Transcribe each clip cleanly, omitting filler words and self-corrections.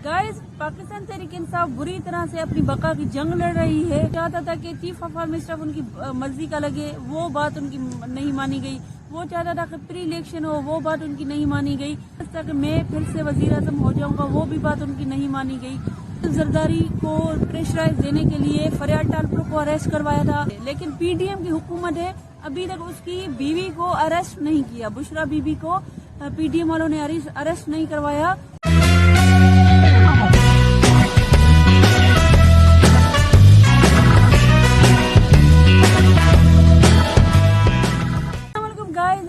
Guys, Pakistan Tehreek Insaf बुरी तरह से अपनी बका की जंग लड़ रही है। चाहता था कि चीफ ऑफ आर्मी स्टाफ उनकी मर्जी का लगे, वो बात उनकी नहीं मानी गई। वो चाहता था कि प्री इलेक्शन हो, वो बात उनकी नहीं मानी गई। कि मैं फिर से वजीर आजम हो जाऊंगा, वो भी बात उनकी नहीं मानी गई। जरदारी को प्रेशराइज देने के लिए फरियाद टालपुर को अरेस्ट करवाया था, लेकिन पीडीएम की हुकूमत है, अभी तक उसकी बीवी को अरेस्ट नहीं किया। बुशरा बीबी को पीडीएम वालों ने अरेस्ट नहीं करवाया।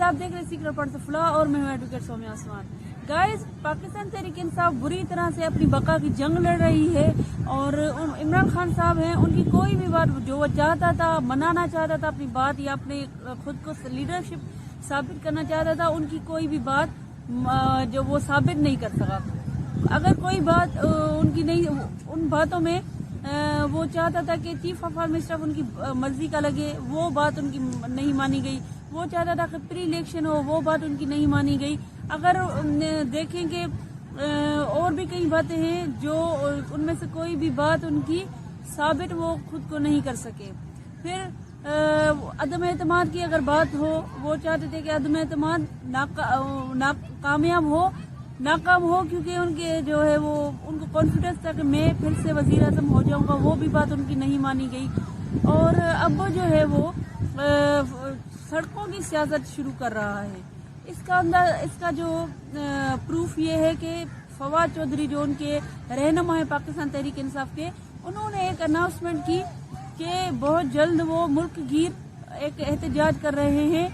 आप देख रहे सीक्रेट पॉइंट ऑफ लॉ और मैं हूं एडवोकेट सौम्या आसमान। गाइस, पाकिस्तान तहरीक इंसाफ बुरी तरह से अपनी बका की जंग लड़ रही है और इमरान खान साहब हैं, उनकी कोई भी बात जो वो चाहता था, मनाना चाहता था अपनी बात या अपने खुद को लीडरशिप साबित करना चाहता था, उनकी कोई भी बात जो वो साबित नहीं कर सका। अगर कोई बात उनकी नहीं, उन बातों में वो चाहता था कि चीफ ऑफ आर्मी स्टाफ उनकी मर्जी का लगे, वो बात उनकी नहीं मानी गई। वो चाहता था कि प्री इलेक्शन हो, वो बात उनकी नहीं मानी गई। अगर देखेंगे और भी कई बातें हैं जो उनमें से कोई भी बात उनकी साबित वो खुद को नहीं कर सके। फिर अदम एतमाद की अगर बात हो, वो चाहते थे कि अदम एतमाद नाकाम हो क्योंकि उनके जो है वो उनको कॉन्फिडेंस था कि मैं फिर से वजीर आजम हो जाऊंगा, वो भी बात उनकी नहीं मानी गई। और अब वो जो है वो सड़कों की सियासत शुरू कर रहा है। इसका जो प्रूफ ये है कि फवाद चौधरी जो उनके रहनुमा है पाकिस्तान तहरीक इंसाफ के, उन्होंने एक अनाउंसमेंट की कि बहुत जल्द वो मुल्क गिर एक एहतजाज कर रहे हैं।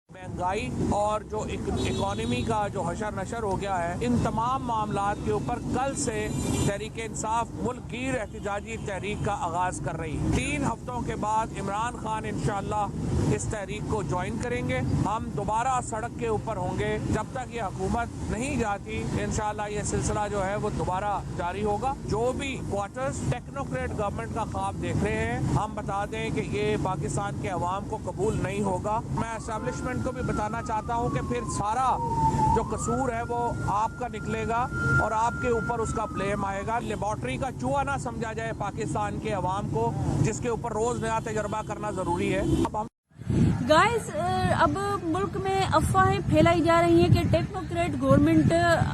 महंगाई और जो इकोनॉमी का जो हशर नशर हो गया है, इन तमाम मामलात के ऊपर कल से तहरीक इंसाफ मुल्क गिर एहतजाजी तहरीक का आगाज कर रही है। 3 हफ्तों के बाद इमरान खान इंशाअल्लाह इस तहरीक को ज्वाइन करेंगे। हम दोबारा सड़क के ऊपर होंगे जब तक ये हुकूमत नहीं जाती। इंशाअल्लाह ये सिलसिला जो है वो दोबारा जारी होगा। जो भी क्वार्टर्स टेक्नोक्रेट गवर्नमेंट का ख्वाब देख रहे हैं, हम बता दें कि ये पाकिस्तान के अवाम को कबूल नहीं होगा। मैं एस्टेब्लिशमेंट को भी बताना चाहता हूं कि फिर सारा जो कसूर है वो आपका निकलेगा और आपके ऊपर उसका ब्लेम आएगा। लेबॉर्ट्री का चूहा ना समझा जाए पाकिस्तान के अवाम को, जिसके ऊपर रोज नया तजर्बा करना जरूरी है। गाइस, अब मुल्क में अफवाहें फैलाई जा रही हैं कि टेक्नोक्रेट गवर्नमेंट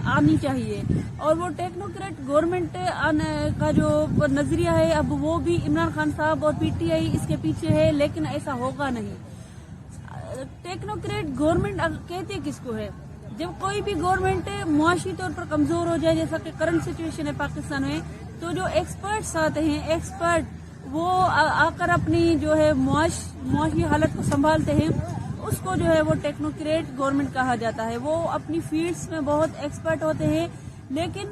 आनी चाहिए और वो टेक्नोक्रेट गवर्नमेंट आने का जो नजरिया है, अब वो भी इमरान खान साहब और पीटीआई इसके पीछे है, लेकिन ऐसा होगा नहीं। टेक्नोक्रेट गवर्नमेंट कहते किसको है? जब कोई भी गवर्नमेंट मुआशी तौर पर कमजोर हो जाए, जैसा कि करंट सिचुएशन है पाकिस्तान में, तो जो एक्सपर्ट्स आते हैं, एक्सपर्ट वो आकर अपनी जो है मुआशी हालत को संभालते हैं, उसको जो है वो टेक्नोक्रेट गवर्नमेंट कहा जाता है। वो अपनी फील्ड्स में बहुत एक्सपर्ट होते हैं, लेकिन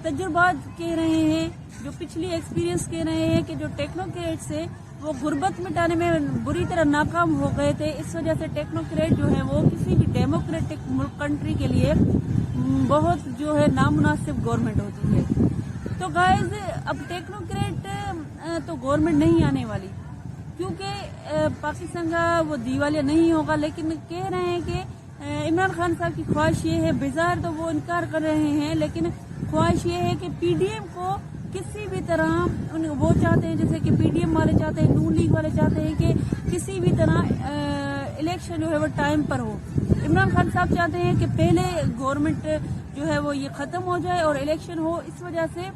तजुर्बात कह रहे हैं, जो पिछली एक्सपीरियंस कह रहे हैं कि जो टेक्नोक्रेट्स है वो गुर्बत मिटाने में बुरी तरह नाकाम हो गए थे। इस वजह से टेक्नोक्रेट जो है वो किसी भी डेमोक्रेटिक कंट्री के लिए बहुत जो है नामुनासिब गवर्नमेंट होती है। तो गाइस, अब टेक्नोक्रेट तो गवर्नमेंट नहीं आने वाली, क्योंकि पाकिस्तान का वो दिवालिया नहीं होगा। लेकिन कह रहे हैं कि इमरान खान साहब की ख्वाहिश ये है, बेजार तो वो इनकार कर रहे हैं, लेकिन ख्वाहिश ये है कि पीडीएम को किसी भी तरह वो चाहते हैं, जैसे कि पीडीएम वाले चाहते हैं, नून लीग वाले चाहते हैं कि किसी भी तरह इलेक्शन जो है वो टाइम पर हो। इमरान खान साहब चाहते हैं कि पहले गवर्नमेंट जो है वो ये खत्म हो जाए और इलेक्शन हो। इस वजह से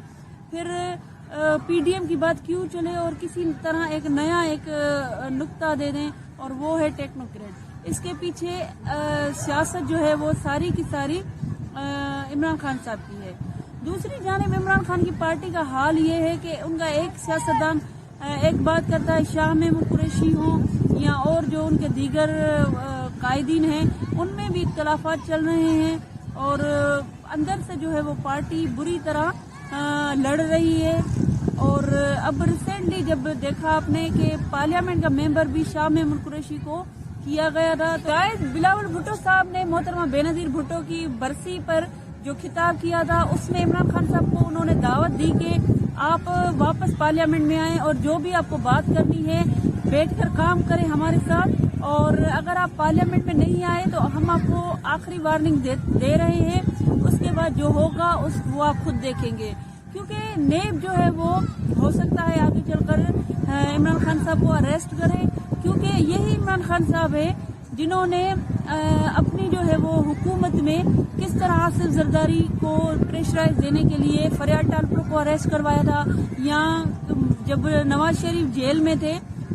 फिर पीडीएम की बात क्यों चले और किसी तरह एक नया नुक्ता दे दें, और वो है टेक्नोक्रेट। इसके पीछे सियासत जो है वो सारी की सारी इमरान खान साहब की है। दूसरी जानिब इमरान खान की पार्टी का हाल ये है कि उनका एक सियासतदान एक बात करता है, शाह महमूद कुरैशी हों या और जो उनके दीगर कायदीन हैं, उनमें भी इख्तलाफात चल रहे हैं और अंदर से जो है वो पार्टी बुरी तरह लड़ रही है। और अब रिसेंटली जब देखा आपने कि पार्लियामेंट का मेंबर भी शाह महमूद कुरैशी को किया गया था, तो गाइस, बिलावल भुट्टो साहब ने मोहतरमा बेनजीर भुट्टो की बरसी पर जो खिताब किया था, उसमें इमरान खान साहब को उन्होंने दावत दी कि आप वापस पार्लियामेंट में आएं और जो भी आपको बात करनी है बैठकर काम करें हमारे साथ, और अगर आप पार्लियामेंट में नहीं आए तो हम आपको आखिरी वार्निंग दे रहे हैं। उसके بعد جو ہوگا وہ آپ خود دیکھیں گے، کیونکہ نیب جو ہے وہ ہو سکتا ہے آگے چل کر عمران خان صاحب کو اریسٹ کرے، کیونکہ یہی عمران خان صاحب ہے جنہوں نے اپنی جو ہے وہ حکومت میں کس طرح آصف زرداری کو پریشرائز دینے کے لیے فریاد ٹالپور کو اریسٹ کروایا تھا، یا جب نواز شریف جیل میں تھے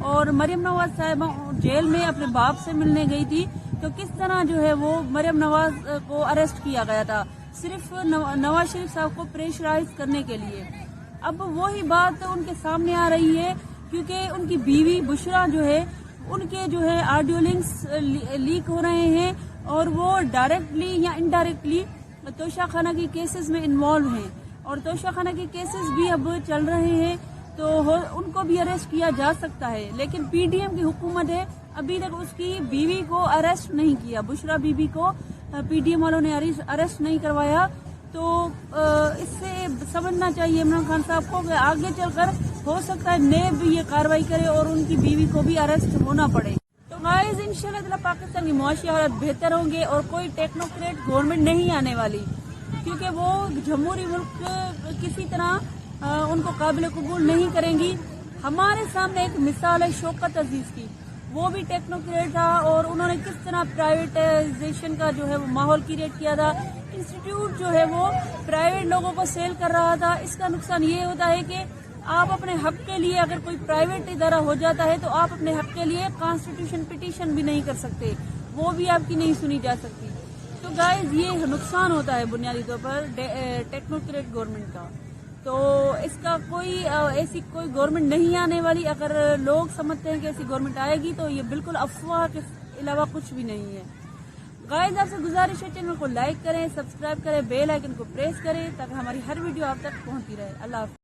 اور مریم نواز صاحبہ جیل میں اپنے باپ سے ملنے گئی تھی، تو کس طرح جو ہے وہ مریم نواز کو اریسٹ کیا گیا تھا صرف نواز شریف صاحب کو پریشرائز کرنے کے لیے۔ اب وہی بات ان کے سامنے آ رہی ہے، کیونکہ ان کی بیوی بشرا جو ہے ان کے جو ہے آڈیو لنکس لیک ہو رہے ہیں، اور وہ ڈائریکٹلی یا انڈائریکٹلی توشہ خانہ کی کیسز میں انوالو ہیں، اور توشہ خانہ کی کیسز بھی اب چل رہے ہیں، تو ان کو بھی اریسٹ کیا جا سکتا ہے، لیکن پی ڈی ایم کی حکومت ہے، ابھی تک اس کی بیوی کو اریسٹ نہیں کیا، بشرا بی بی کو پی ڈی ایم والوں نے اریسٹ نہیں کروایا۔ تو اس سے سمجھنا چاہیے عمران خان صاحب کو کہ آگے چل کر ہو سکتا ہے نیب بھی یہ کارروائی کرے اور ان کی بیوی کو بھی اریسٹ ہونا پڑے۔ تو غائز انشاءاللہ تعالی پاکستان کی معاشی حالت بہتر ہوں گے اور کوئی ٹیکنوکریٹ گورنمنٹ نہیں آنے والی، کیونکہ وہ جمہوری ملک کسی طرح ان کو قابل قبول نہیں کریں گی۔ ہمارے سامنے ایک مثال ہے شوکت عزیز کی، وہ بھی ٹیکنوکریٹ تھا اور انہوں نے کس طرح پرائیویٹائزیشن کا جو ہے وہ ماحول کریٹ کیا تھا، انسٹیٹیوٹ جو ہے وہ پرائیویٹ لوگوں کو سیل کر رہا تھا۔ اس کا نقصان یہ ہوتا ہے کہ آپ اپنے حق کے لیے اگر کوئی پرائیویٹ ادارہ ہو جاتا ہے تو آپ اپنے حق کے لیے کانسٹیٹیوشن پٹیشن بھی نہیں کر سکتے، وہ بھی آپ کی نہیں سنی جا سکتی۔ تو گائز یہ نقصان ہوتا ہے بنیادی طور پر ٹیکنوکریٹ گورنمنٹ کا، تو اس کا ایسی کوئی گورنمنٹ نہیں آنے والی۔ اگر لوگ سمجھتے ہیں کہ ایسی گورنمنٹ آئے گی تو یہ بالکل افواہ کے علاوہ کچھ بھی نہیں ہے۔ گائز آپ سے گزارش ہے چینل کو لائک کریں، سبسکرائب کریں، بیل آئیکن کو پریس کریں تاکہ ہماری ہر ویڈیو آپ تک پہنچتی رہے۔ اللہ حافظ۔